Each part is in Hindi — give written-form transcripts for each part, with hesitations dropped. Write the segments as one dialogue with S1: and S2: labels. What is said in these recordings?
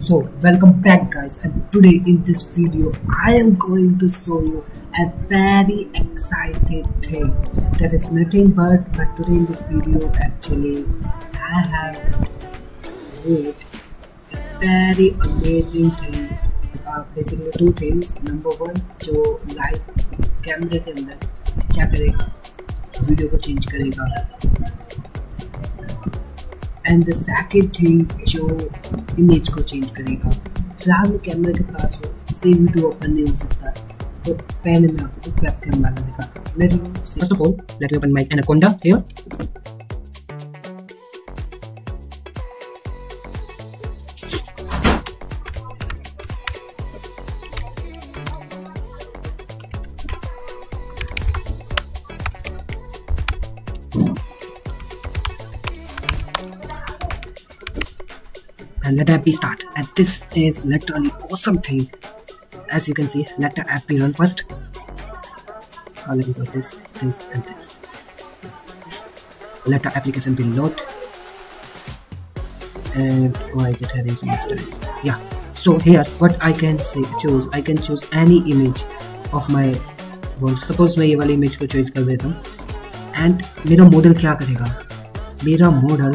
S1: So welcome back guys, and today in this video I am going to show you a very excited thing that is nothing but today in this video actually I have made a very amazing thing. Basically two things. Number one, जो लाइव कैमरे के अंदर क्या करेगा, वीडियो को चेंज करेगा, एंड द सेकंड थिंग जो इमेज को चेंज करेगा। फिलहाल कैमरे के पास हो, सेम वीडियो ओपन नहीं हो सकता, तो पहले मैं आपको वेबकैम वाला दिखाता हूँ। First of all let me open my anaconda here. And let the app be start, and this is literally awesome thing. As you can see, let the app be run first. Let me go this and this. Let the application be load. And why is it having so much time? Yeah, so here what I can say, I can choose any image of my phone. Suppose मैं ये वाली image को choose कर देता हूँ, and मेरा मॉडल क्या करेगा, मेरा मॉडल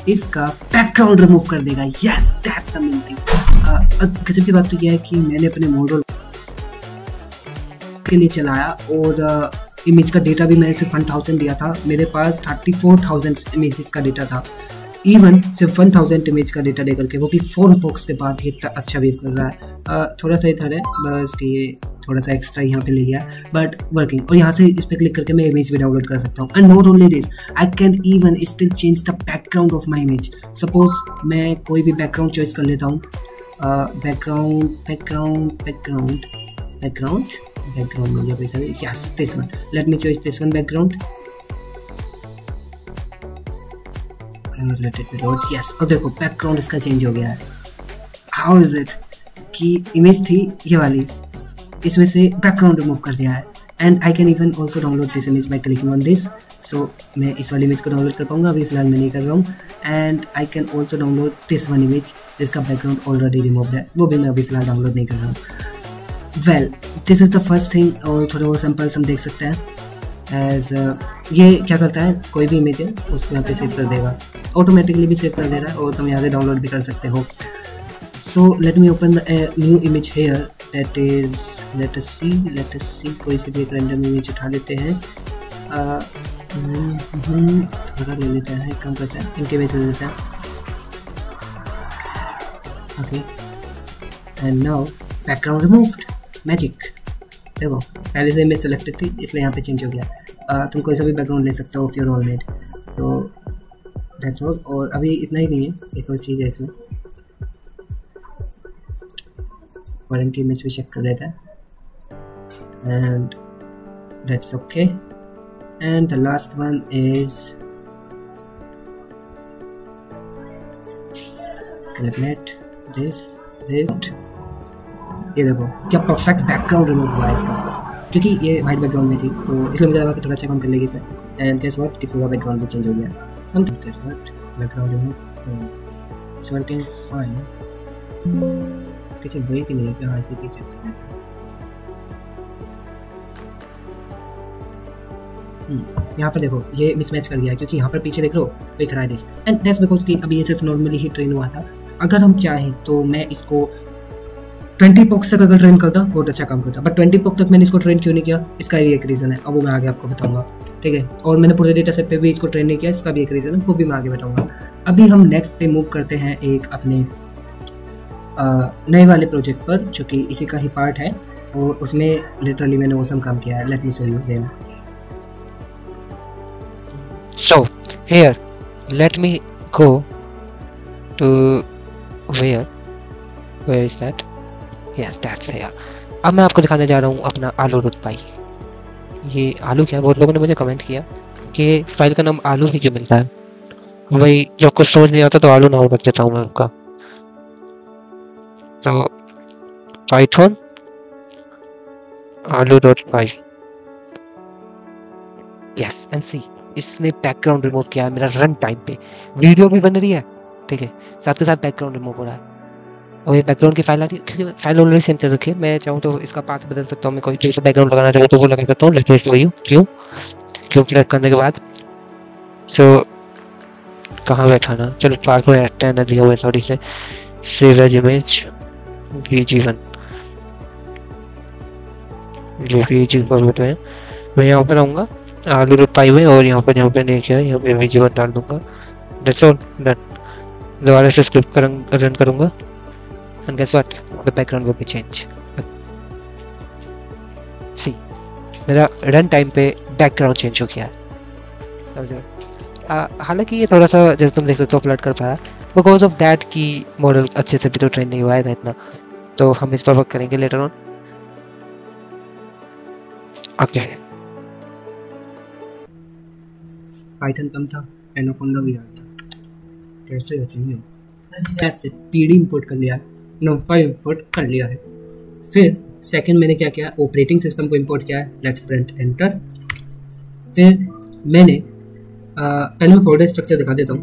S1: इसका बैकग्राउंड रिमूव कर देगा। Yes, that's the main thing. गजब की बात तो यह है कि मैंने अपने मॉडल के लिए चलाया और इमेज का डेटा भी मैंने सिर्फ 1000 दिया था। मेरे पास 34,000 इमेजेस का डेटा था। इवन सिर्फ 1000 इमेज का डेटा लेकर के, वो भी 4 बॉक्स के बाद ही इतना अच्छा वेव कर रहा है। थोड़ा सा इधर है बस कि ये थोड़ा सा एक्स्ट्रा यहाँ पे ले गया, बट वर्किंग। और यहाँ से इस पर क्लिक करके मैं इमेज भी डाउनलोड कर सकता हूँ। And not only this, I can even still change the background of my image. Suppose मैं कोई भी बैकग्राउंड चॉइस कर लेता हूँ। बैकग्राउंड मुझे पैसा, yes this one, let me choice this one background. Yes, अब देखो बैकग्राउंड इसका चेंज हो गया है। हाउ इज इट कि इमेज थी ये वाली, इसमें से बैकग्राउंड रिमूव कर दिया है। And I can even also download this image by clicking on this. So मैं इस वाली इमेज को डाउनलोड कर पाऊंगा, अभी फिलहाल मैं नहीं कर रहा हूँ। And I can also download this one image जिसका बैकग्राउंड ऑलरेडी रिमूव है, वो भी मैं अभी फिलहाल डाउनलोड नहीं कर रहा हूँ। Well, this is the first thing. और थोड़े बहुत सैम्पल्स हम देख सकते हैं। एज ये क्या करता है, कोई भी इमेज है उसको यहाँ पे सेव कर देगा, ऑटोमेटिकली भी सेव कर दे रहा है, और तुम यहाँ से डाउनलोड भी कर सकते हो। So let me open the new image here, that is let us see कोई सी भी एक रैंडम इमेज उठा लेते हैं। थोड़ा ले लेते हैं, कम करते हैं, इनके इमेज ले लेते हैं। Okay, and now background removed, magic. देखो पहले से इमेज सेलेक्टेड थी, इसलिए यहाँ पे चेंज हो गया। तुम कोई सा भी बैकग्राउंड ले सकते हो, योर ऑल मेड। तो दैट्स ऑल। और अभी इतना ही नहीं है, एक और चीज़ है इसमें, और इनकी इमेज भी चेक कर लेता है। And that's okay. And the last one is cabinet this. ये देखो क्या परफेक्ट बैकग्राउंड रिमूव हुआ है इसका, क्योंकि ये वाइट बैकग्राउंड में थी, तो इसलिए मुझे लगा कि थोड़ा अच्छा काम कर लेगी इसमें। And guess what, it's background भी चेंज हो गया। हम guess what, background remove, it's working fine. किसी ब्रेक ही नहीं है कि हाँ इसे चेक करना चाहिए। यहाँ पर देखो ये मिसमैच कर गया है, क्योंकि यहाँ पर पीछे देख लो वही खड़ा है दिस। एंड दैट्स बिकॉज कि अभी ये सिर्फ नॉर्मली ही ट्रेन हुआ था। अगर हम चाहें तो मैं इसको 20 पॉक्स तक अगर ट्रेन करता, बहुत अच्छा काम करता, बट 20 पॉक्स तक मैंने इसको ट्रेन क्यों नहीं किया, इसका भी एक रीज़न है, अब वो मैं आगे आपको बताऊंगा, ठीक है। और मैंने पूरे डेटा सेट पे भी इसको ट्रेन नहीं किया, इसका भी एक रीज़न है, वो भी मैं आगे बताऊंगा। अभी हम नेक्स्ट पे मूव करते हैं एक अपने नए वाले प्रोजेक्ट पर, जो कि इसी का ही पार्ट है, और उसमें लिटरली मैंने ऑसम काम किया है। Let me show you them.
S2: So here let me go to where is that, yes that's here. अब मैं आपको दिखाने जा रहा हूँ अपना आलू रुतबाई। ये आलू क्या है, बहुत लोगों ने मुझे कमेंट किया कि फाइल का नाम आलू ही क्यों मिलता है। वही जब कुछ समझ नहीं आता तो आलू नाम रख देता हूँ मैं आपका। तो पाइथन आलू.py, यस एंड सी, इसने बैकग्राउंड रिमूव किया है मेरा रन टाइम पे। वीडियो भी बन रही है ठीक है, साथ के साथ बैकग्राउंड रिमूव हो रहा है। और ये बैकग्राउंड की फाइल आ रही है, क्योंकि फाइल ऑलरेडी सेम चल रखी है। मैं चाहूँ तो इसका पाथ बदल सकता हूँ, मैं कोई दूसरा बैकग्राउंड लगाना चाहूँ तो वो लगा सकता हूँ। लेट मी शो यू क्यों क्लिक करने के बाद। सो कहाँ बैठाना, चलो पार्क में रखते हैं, दिया हुआ सॉरी से सेव एज इमेज VG1 जो VG फॉर्मेट में। मैं यहाँ पर आऊँगा आलू रोट पाई हुए, और यहाँ पर नहीं किया, यहाँ पे VG1 डाल दूँगा। That's all done. दोबारा से स्क्रिप्ट रन करूँगा and guess what, the background will be change. See, मेरा रन टाइम पे बैकग्राउंड चेंज हो गया है, समझ रहे। हालांकि ये थोड़ा सा जैसे तुम देख सकते हो फ्लड कर पाया बिकॉज ऑफ दैट कि मॉडल अच्छे से भी तो ट्रेन नहीं हुआ है इतना, तो हम इस पर वर्क करेंगे लेटर ऑन। ओके,
S1: पाइथन कम था, एनाकोंडा भी आ गया, कैसे बचेंगे। कैसे पीडी इंपोर्ट कर लिया, नंपा इंपोर्ट कर लिया है। फिर सेकंड मैंने क्या किया, ऑपरेटिंग सिस्टम को इंपोर्ट किया है, लेट्स प्रिंट एंटर। फिर मैंने पहले मैं फोल्डर स्ट्रक्चर दिखा देता हूँ।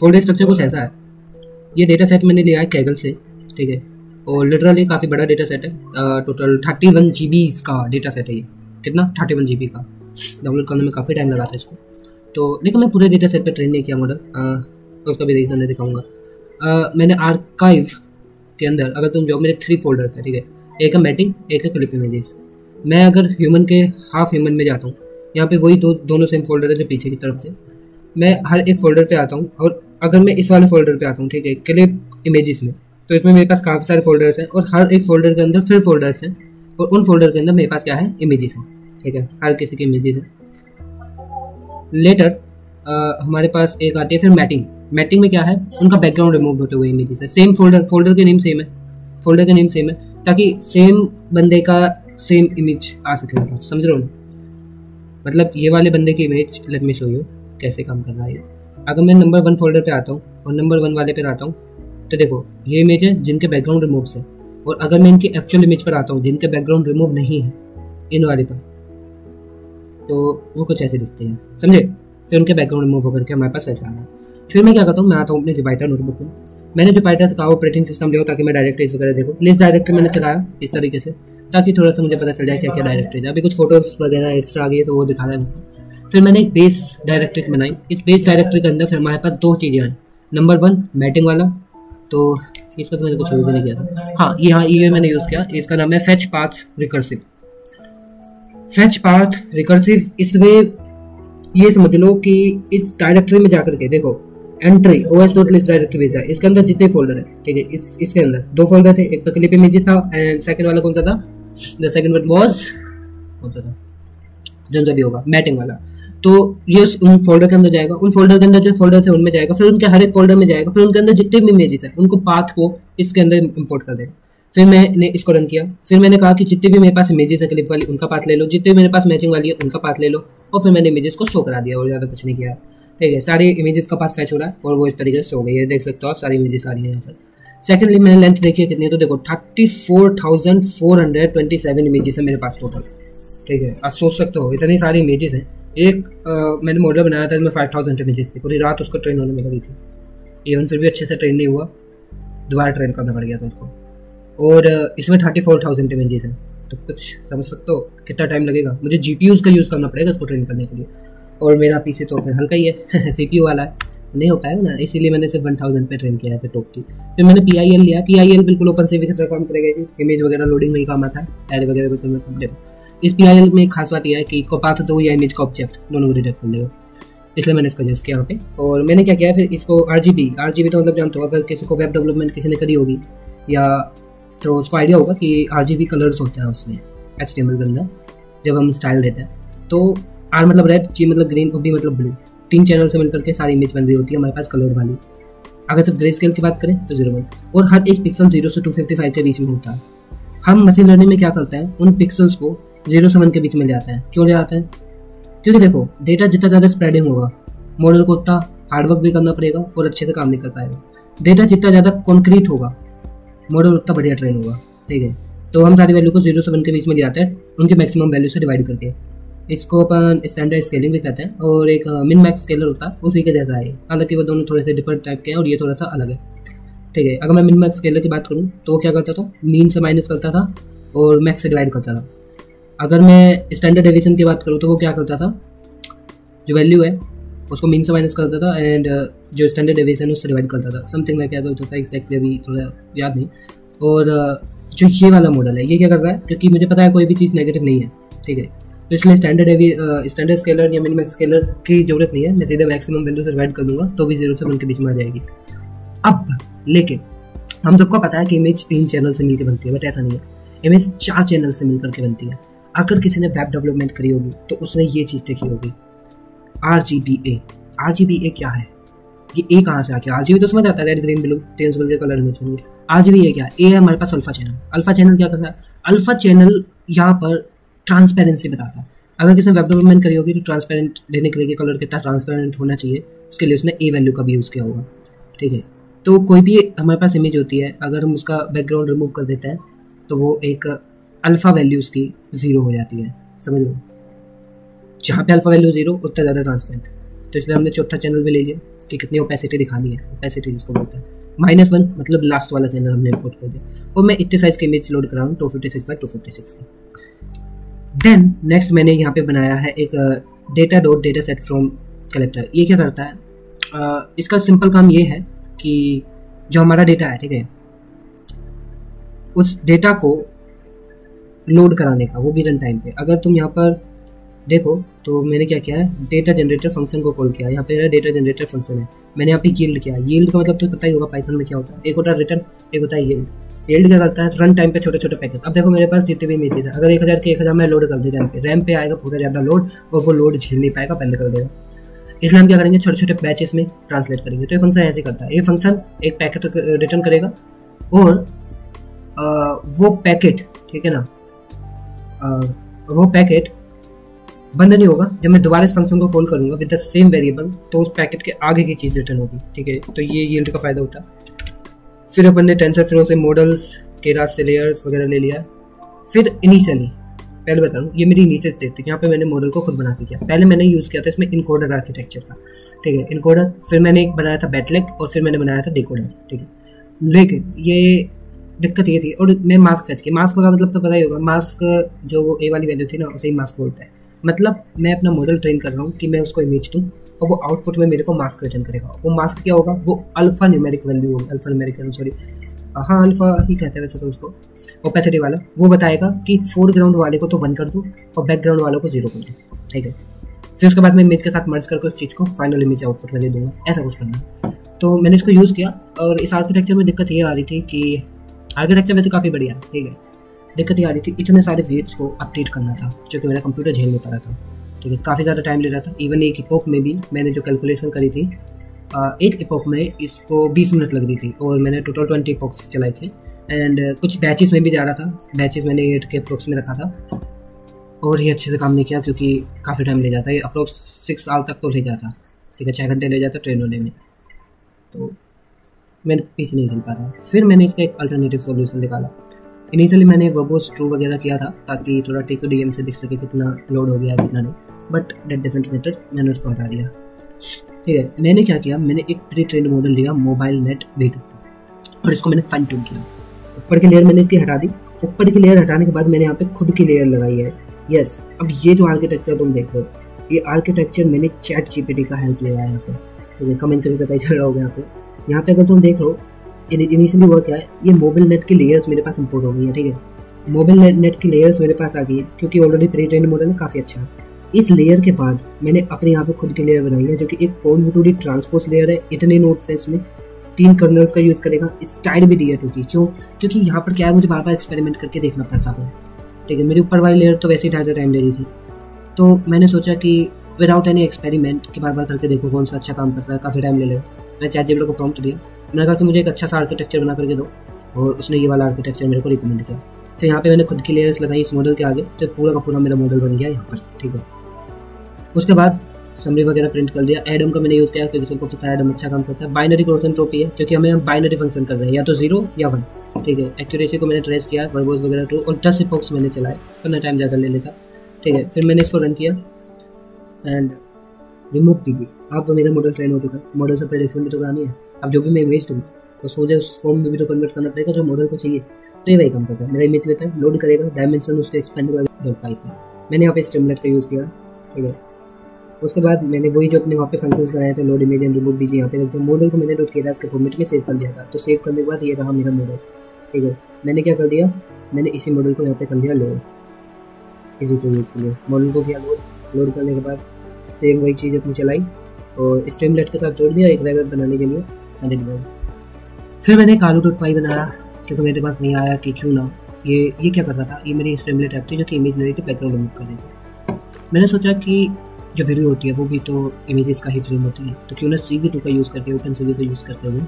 S1: फोल्डर स्ट्रक्चर कुछ ऐसा है, ये डेटा सेट मैंने लिया है कैगल से, ठीक है, और लिटरली काफ़ी बड़ा डेटा सेट है, टोटल 31 GB का डेटा सेट है ये। कितना? 31 GB का। डाउनलोड करने में काफ़ी टाइम लगा था इसको, तो लेकिन मैं पूरे डेटा सेट पर ट्रेन नहीं किया मॉडल, तो उसका भी रीज़न मैं दिखाऊंगा। मैंने आर्काइव के अंदर अगर तुम जाओ, मेरे 3 फोल्डर्स है, ठीक है, एक है मैटिंग, एक है क्लिप इमेजेस। मैं अगर ह्यूमन के हाफ ह्यूमन में जाता हूँ, यहाँ पे वही दोनों सेम फोल्डर है जो पीछे की तरफ थे, मैं हर एक फोल्डर पे आता हूँ। और अगर मैं इस वाले फोल्डर पे आता हूँ, ठीक है, क्लिप इमेजेस में, तो इसमें मेरे पास काफ़ी सारे फोल्डर्स हैं, और हर एक फोल्डर के अंदर फिर फोल्डर्स हैं, और उन फोल्डर के अंदर मेरे पास क्या है, इमेजेस हैं, ठीक है, हर किसी की इमेजेस हैं। लेटर हमारे पास एक आती है फिर मैटिंग। मैटिंग में क्या है, उनका बैकग्राउंड रिमूव होते हुए इमेजेस है, सेम फोल्डर के नेम सेम है, फोल्डर का नेम सेम है, ताकि सेम बंदे का सेम इमेज आ सके, समझ रहे हो ना। मतलब ये वाले बंदे की image, late me show you कैसे काम कर रहा है। अगर मैं नंबर 1 फोल्डर पे आता हूँ और नंबर 1 वाले पे आता हूँ, तो देखो ये इमेज है जिनके बैकग्राउंड रिमूव है, और अगर मैं इनकी एक्चुअल इमेज पर आता हूँ जिनके बैकग्राउंड रिमूव नहीं है, इन वाले पर, तो वो कुछ ऐसे दिखते हैं, समझे। तो उनके बैकग्राउंड रिमूव होकर के हमारे पास ऐसा आ रहा है। फिर मैं क्या करता हूँ, मैं आता हूँ अपने जुपिटर नोटबुक में। मैंने जुपिटर का ऑपरेटिंग सिस्टम लिया ताकि मैं डायरेक्टरीज वगैरह देखूँ। लिस्ट डायरेक्टरी मैंने चलाया इस तरीके से, ताकि थोड़ा सा मुझे पता चल जाए क्या क्या डायरेक्टरीज है। अभी कुछ फोटोज वगैरह एक्स्ट्रा आ गई है तो वो दिखा रहा है। फिर मैंने एक बेस डायरेक्टरी बनाई। इस बेस डायरेक्टरी के अंदर फिर हमारे पास 2 चीज़ें आई। नंबर 1 मैटिंग वाला, तो इसका तो मैंने कुछ यूज़ नहीं किया था। हाँ, ये मैंने यूज़ किया, इसका नाम है fetch path recursive. Fetch path recursive, इसमें ये समझ लो कि इस डायरेक्टरी में जाकर के देखो, एंट्री os.list डायरेक्टरी भेजा है, इसके अंदर जितने फोल्डर है, ठीक है, इसके अंदर 2 फोल्डर थे, एक तो क्लिप इमेजेस था एंड सेकंड वाला कौन सा था, द सेकंड वन वाज कौन सा था, जो भी होगा मैटिंग वाला। तो ये उन फोल्डर के अंदर जाएगा, उन फोल्डर के अंदर जो फोल्डर थे उनमें जाएगा, फिर उनके हर एक फोल्डर में जाएगा, फिर उनके अंदर जितने भी इमेजेस हैं उनको पाथ को इसके अंदर इंपोर्ट कर देगा। फिर मैंने इसको रन किया। फिर मैंने कहा कि जितने भी मेरे पास इमेजेस है क्लिप वाली उनका पाथ ले लो, जितने भी मेरे पास मैचिंग वाली है उनका पाथ ले लो, और फिर मैंने इमेजेस को शो करा दिया और ज़्यादा कुछ नहीं किया, ठीक है। सारी इमेजेस का पाथ फैच हो रहा है और वो इस तरीके से शो हो गई है, देख सकते हो आप, सारी इमेजेस आ रही है यहाँ पर। सेकेंडली मैंने लेंथ देखी है कितनी है, तो देखो 34,427 इमेजेस है मेरे पास टोटल, ठीक है। आप सोच सकते हो इतनी सारी इमेजेस हैं। एक मैंने मॉडल बनाया था, इसमें 5000 इमेजेस थी, पूरी रात उसको ट्रेन होने में लगी थी, इवन फिर भी अच्छे से ट्रेन नहीं हुआ, दोबारा ट्रेन करना पड़ गया था उसको। और इसमें 34,000 इमेजेस हैं, तो कुछ समझ सकते हो कितना टाइम लगेगा। मुझे GPUs का यूज़ करना पड़ेगा इसको ट्रेन करने के लिए, और मेरा पीसी तो फिर हल्का ही है CPU वाला है, नहीं हो पाएगा ना, इसीलिए मैंने सिर्फ 1000 पे ट्रेन किया है टॉप की। फिर मैंने PIL लिया। PIL बिल्कुल ओपन से भी खतरा काम करेगा, इमेज वगैरह लोडिंग में ही काम आता है, एड वगैरह बिल्कुल में काम देगा। इस PIL में एक खास बात यह है कि इसको पाथ दो या इमेज का ऑब्जेक्ट दोनों को डिटेक्ट कर लेगा, इसलिए मैंने इसका यूज़ किया यहाँ पे। और मैंने क्या किया है, फिर इसको RGB तो मतलब जानते हो, अगर किसी को वेब डेवलपमेंट किसी ने करी होगी या तो उसको आइडिया होगा कि RGB कलर्स होते हैं उसमें HTML के अंदर जब हम स्टाइल देते हैं। तो R मतलब रेड, G मतलब ग्रीन और B मतलब ब्लू, 3 चैनल से मिलकर के सारी इमेज बन रही होती है हमारे पास कलर्ड वाली। अगर सिर्फ ग्रे स्केल की बात करें तो 0.1, और हर एक पिक्सल 0 से 255 के बीच में होता है। हम मशीन लर्निंग में क्या करते हैं, उन पिक्सल्स को 0 से 1 के बीच में ले आते हैं। क्यों ले आते हैं? क्योंकि देखो डेटा जितना ज़्यादा स्प्रेडिंग होगा, मॉडल को उतना हार्डवर्क भी करना पड़ेगा और अच्छे से काम नहीं कर पाएगा। डेटा जितना ज़्यादा कॉन्क्रीट होगा, मॉडल उतना बढ़िया ट्रेन होगा, ठीक है। तो हम सारी वैल्यू को 0 से 1 के बीच में ले आते हैं, उनके मैक्सिमम वैल्यू से डिवाइड करके। इसको अपन स्टैंडर्ड स्केलिंग भी कहते हैं, और एक मिन मैक्स स्केलर होता है उसी के जैसा है। हालांकि वो दोनों थोड़े से डिफरेंट टाइप के हैं और ये थोड़ा सा अलग है, ठीक है। अगर मैं मिन मैक्स स्केलर की बात करूँ तो वो क्या करता था, मीन से माइनस करता था और मैक्स से डिवाइड करता था। अगर मैं स्टैंडर्ड डेविएशन की बात करूँ तो वो क्या करता था, जो वैल्यू है उसको मीन से माइनस करता था एंड जो स्टैंडर्ड डेविएशन है उससे डिवाइड करता था, समथिंग लाइक ऐसा होता था, एक्जैक्टली अभी थोड़ा याद नहीं। और जो ये वाला मॉडल है ये क्या कर रहा है, क्योंकि मुझे पता है कोई भी चीज़ नेगेटिव नहीं है, ठीक है, तो इसलिए स्टैंडर्ड स्केलर या मिन मैक्स स्केलर की जरूरत नहीं है, मैं सीधे मैक्सिमम वैल्यू से डिवाइड कर दूंगा तो भी 0 से 1 के बीच में आ जाएगी। अब लेकिन हम सबको पता है कि इमेज 3 चैनल से मिलकर बनती है, बट ऐसा नहीं है, इमेज 4 चैनल से मिलकर के बनती है। अगर किसी ने वेब डेवलपमेंट करी होगी तो उसने ये चीज़ देखी होगी, RGBA। RGBA क्या है, ये ए कहाँ से आ गया? RGB तो समझ आता है, रेड ग्रीन ब्लू 3 सिंबल के कलर इमेज बन गया। RGBA क्या है? ए है हमारे पास अल्फा चैनल। अल्फा चैनल क्या करता है, अल्फा चैनल यहाँ पर ट्रांसपेरेंसी बताता है। अगर किसी ने वेब डेवलपमेंट करी होगी तो ट्रांसपेरेंट देने के लिए कि कलर कितना ट्रांसपेरेंट होना चाहिए, उसके लिए उसने ए वैल्यू का भी यूज़ किया होगा, ठीक है। तो कोई भी हमारे पास इमेज होती है, अगर हम उसका बैकग्राउंड रिमूव कर देते हैं तो वो एक अल्फ़ा वैल्यू उसकी 0 हो जाती है, समझ लो। जहाँ पे अल्फ़ा वैल्यू 0 उतना ज़्यादा ट्रांसपेरेंट, तो इसलिए हमने चौथा चैनल भी ले लिया कि कितनी ओपेसिटी दिखानी है। ओपेसिटी जिसको बोलते हैं -1, मतलब लास्ट वाला चैनल हमने इंपोर्ट कर दिया। और मैं इतने साइज़ की इमेज लोड कर रहा हूँ 256x256 की। देन नेक्स्ट मैंने यहाँ पे बनाया है एक डेटा सेट फ्रॉम कलेक्टर। ये क्या करता है, इसका सिंपल काम ये है कि जो हमारा डेटा है, ठीक है, उस डेटा को लोड कराने का, वो भी रन टाइम पे। अगर तुम यहाँ पर देखो तो मैंने क्या किया है, डेटा जनरेटर फंक्शन को कॉल किया। यहाँ पे डेटा जनरेटर फंक्शन है, मैंने यहाँ पे यील्ड किया। यील्ड का मतलब तो पता ही होगा पाइथन में क्या होता है, एक होता है रिटर्न, एक होता है यील्ड। यील्ड क्या करता है, रन टाइम पे छोटे छोटे पैकेट। अब देखो मेरे पास जितने भी इमेजेस है, अगर 1000 के 1000 मैं लोड कर दे रैम पे आएगा पूरा ज़्यादा लोड, और वो लोड झेल नहीं पाएगा, पहले कर देगा। इसलिए हम क्या करेंगे, छोटे छोटे बैचेस में ट्रांसलेट करेंगे। तो ये फंक्शन ऐसे करता है, ये फंक्शन एक पैकेट रिटर्न करेगा और वो पैकेट, ठीक है ना, वो पैकेट बंद नहीं होगा। जब मैं दोबारा इस फंक्शन को कॉल करूंगा विद द सेम वेरिएबल, तो उस पैकेट के आगे की चीज़ रिटर्न होगी, ठीक है। तो ये यील्ड का फायदा होता है। फिर अपन ने टेंसर फ्लो से मॉडल्स, केरास से लेयर्स वगैरह ले लिया। फिर इनिशियली पहले बता दूँ, ये मेरी इनिशियल स्टेट थी, यहाँ पे मैंने मॉडल को खुद बना के किया। पहले मैंने यूज़ किया था इसमें इनकोडर आर्किटेक्चर का, ठीक है, इनकोडर। फिर मैंने एक बनाया था बैटलेक, और फिर मैंने बनाया था डिकोडर, ठीक है। लेकिन ये दिक्कत ये थी, और मैं मास्क फेच किया। मास्क का मतलब तो पता ही होगा, मास्क जो वो ए वाली वैल्यू थी ना, उसे ही मास्क बोलता है। मतलब मैं अपना मॉडल ट्रेन कर रहा हूँ कि मैं उसको इमेज दूँ और वो आउटपुट में मेरे को मास्क रिटर्न करेगा। वो मास्क क्या होगा, वो अल्फा न्यूमेरिक वैल्यू होगी, अल्फा न्यूमेरिक, सॉरी हाँ अल्फा ही कहते हैं वैसे तो उसको, ओपेसिटी वाला। वो बताएगा कि फोरग्राउंड वाले को तो 1 कर दो और बैकग्राउंड वालों को 0 कर दो, ठीक है। फिर उसके बाद मैं इमेज के साथ मर्ज करके उस चीज़ को फाइनल इमेज आउटपुट में दे दूँगा, ऐसा कुछ करना। तो मैंने इसको यूज़ किया, और इस आर्किटेक्चर में दिक्कत ये आ रही थी कि आर्किटेक्चर वैसे काफ़ी बढ़िया है, ठीक है, दिक्कत ये आ रही थी इतने सारे वेट्स को अपडेट करना था जो कि मेरा कंप्यूटर झेल नहीं पा रहा था, ठीक है, काफ़ी ज़्यादा टाइम ले रहा था। इवन एक इपोक में भी मैंने जो कैलकुलेशन करी थी, एक इपोक में इसको 20 मिनट लग रही थी, और मैंने टोटल 20 इपोक्स चलाई थी। एंड कुछ बैचेस में भी जा रहा था, बैचेस मैंने 8 के अप्रोक्स में रखा था, और ये अच्छे से काम नहीं किया क्योंकि काफ़ी टाइम ले जाता है। ये अप्रोक्स 6 साल तक तो ले जाता, ठीक है, 6 घंटे ले जाता ट्रेन होने में, तो मैं पीछे नहीं चल पा रहा। फिर मैंने इसका एक अल्टरनेटिव सोल्यूशन निकाला। इनिशियली मैंने वर्बोस ट्रू वगैरह किया था ताकि थोड़ा TQDM से दिख सके कितना लोड हो गया कितना नहीं, बट डेट डजंट मैटर, मैंने उसको हटा दिया, ठीक है। मैंने क्या किया, मैंने एक प्री ट्रेंड मॉडल लिया मोबाइल नेट V2, और इसको मैंने फाइन ट्यून किया। ऊपर की लेयर मैंने इसकी हटा दी। ऊपर की लेयर हटाने के बाद मैंने यहाँ पे खुद की लेयर लगाई है। यस, अब ये जो आर्किटेक्चर तुम देख रहे हो, ये आर्किटेक्चर मैंने ChatGPT का हेल्प लिया है यहाँ पे, ठीक है, कमेंट से भी पता ही चल रहा होगा। यहाँ पे अगर तुम देख रहे हो इनिशियली हुआ क्या है, ये मोबाइल नेट की लेयर्स मेरे पास इंपोर्ट हो गई है, ठीक है, मोबाइल नेट की लेयर्स मेरे पास आ गई है क्योंकि ऑलरेडी प्री ट्रेंड मॉडल है, काफ़ी अच्छा है। इस लेयर के बाद मैंने अपने यहाँ पे खुद की लेयर बनाई है जो कि एक पोल ट्रांसपोज लेयर है। इतने नोट्स है इसमें, 3 कर्नल्स का यूज़ करेगा, स्टाइल भी दिया 2 की। क्यों? क्योंकि यहाँ पर क्या है, मुझे बार बार एक्सपेरिमेंट करके देखना पड़ता था, ठीक है। मेरी ऊपर वाली लेयर तो वैसे ही ढाई टाइम ले रही थी, तो मैंने सोचा कि विदाउट एनी एक्सपेरिमेंट कि बार बार करके देखो कौन सा अच्छा काम करता है, काफ़ी टाइम ले लेगा। मैंने ChatGPT को प्रॉम्प्ट दिया, मैंने कहा कि मुझे एक अच्छा सा आर्किटेक्चर बना करके दो, और उसने ये वाला आर्किटेक्चर मेरे को रिकमेंड किया। फिर यहाँ पे मैंने खुद की लेयर्स लगाई इस मॉडल के आगे, तो पूरा का पूरा मेरा मॉडल बन गया यहाँ पर, ठीक है। उसके बाद समरी वगैरह प्रिंट कर दिया। एडम का मैंने यूज़ किया क्योंकि सबको पता है एडम अच्छा काम करता है। बाइनरी ग्रोथ एंट्रोपी है क्योंकि हमें बाइनरी फंक्शन कर रहे हैं, या तो 0 या 1, ठीक है। एक्यूरेसी को मैंने ट्रेस किया, वर्बोस वगैरह 2, और 10 इपोक्स मैंने चलाए, वरना टाइम ज़्यादा ले लेता, ठीक है, फिर मैंने इसको रन किया एंड रिमूव कीजिए। अब तो मेरा मॉडल ट्रेन हो चुका है, मॉडल से प्रेडिक्शन भी तो करानी है। अब जो भी मैं इमेज दूँ उसको मुझे उस फॉर्म में भी तो कन्वर्ट करना पड़ेगा जो मॉडल को चाहिए। तो ये वही काम करता है, मेरा इमेज लेता है, लोड करेगा, डायमेंशन उसको एक्सपेंड करेगा पाइप में। मैंने यहाँ पे स्ट्रीमलाइट का यूज़ किया, ठीक है। उसके बाद मैंने वही जो अपने वहाँ पे फंक्शंस बनाए थे, load image and remove DJ, यहाँ पे रखते हैं। मॉडल को मैंने .keras के फॉर्मेट में सेव कर दिया था, तो सेव करने के बाद ये रहा मेरा मॉडल, ठीक है। मैंने क्या कर दिया, मैंने इसी मॉडल को यहाँ पे कर दिया लोड, इसी टूल्स के लिए मॉडल को किया लोड करने के बाद सेम वही चीज़ अपनी चलाई और स्ट्रीमलाइट के साथ जोड़ दिया एक वेब बनाने के लिए 100 फिर मैंने एक alu.py बनाया क्योंकि मेरे पास नहीं आया कि क्यों ना ये क्या कर रहा था, ये मेरी स्ट्रीमलाइट ऐप थी जो कि इमेज ले रही थी, बैकग्राउंड रिमूव कर रही थी। मैंने सोचा कि जो वीडियो होती है वो भी तो इमेजेस का ही फ्रेम होती है, तो क्यों ना CV2 का यूज़ करके, OpenCV को यूज़ करते हुए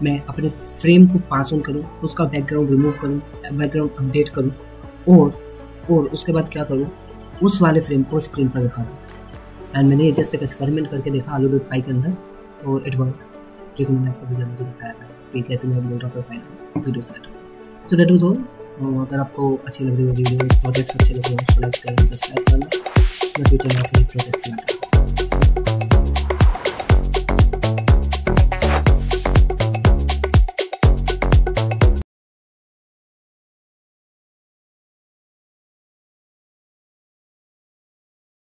S1: मैं अपने फ्रेम को पास ऑन करूँ, उसका बैकग्राउंड रिमूव करूँ, बैकग्राउंड अपडेट करूँ और उसके बाद क्या करूँ, उस वाले फ्रेम को स्क्रीन पर दिखा दूँ। एंड मैंने जस्ट एक एक्सपेरिमेंट करके देखा alu.py के अंदर और इट वर्क, जो कि मैंने इसका वीडियो मुझे दिखाया था कि कैसे मैं upload of side video set. So that was all. अगर आपको अच्छी लग रही है वीडियो, प्रोजेक्ट्स अच्छे लग रहे हो तो लाइक शेयर सब्सक्राइब करना। मैं फ्यूचर में ऐसे ही प्रोजेक्ट्स लाता हूँ।